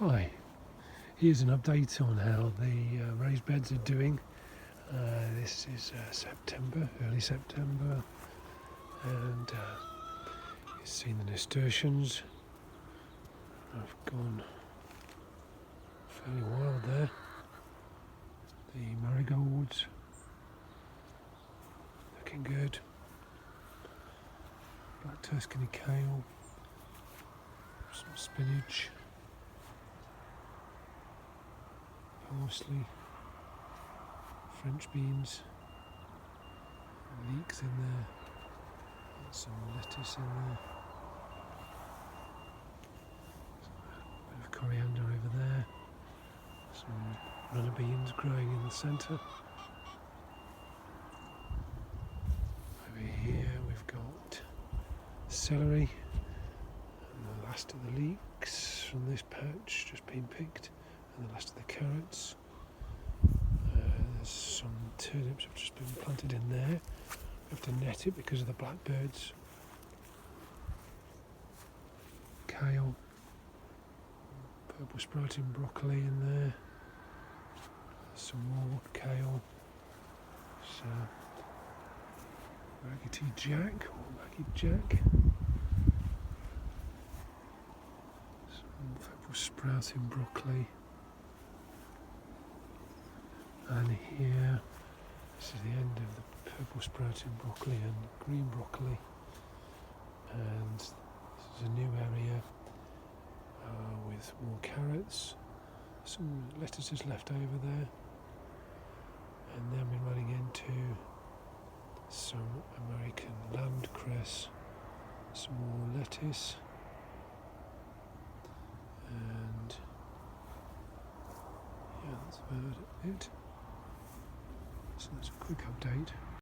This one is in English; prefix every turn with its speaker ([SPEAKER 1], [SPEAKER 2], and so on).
[SPEAKER 1] Hi, here's an update on how the raised beds are doing. This is September, early September, and you've seen the nasturtiums. I've gone fairly wild there. The marigolds, looking good. Black Tuscany kale, some spinach, parsley, French beans, leeks in there, and some lettuce in there, a bit of coriander over there, some runner beans growing in the centre. Over here we've got celery, and the last of the leeks from this patch just been picked, and the last of the carrots. There's some turnips have just been planted in there. We have to net it because of the blackbirds. Kale, purple sprouting broccoli in there. Some more kale. So, Raggedy Jack or Maggie Jack. Some purple sprouting broccoli. And here, this is the end of the purple sprouting broccoli and green broccoli. And this is a new area with more carrots. Some lettuces left over there. And then we're running into some American landcress, some more lettuce, and yeah, that's about it. So that's a quick update.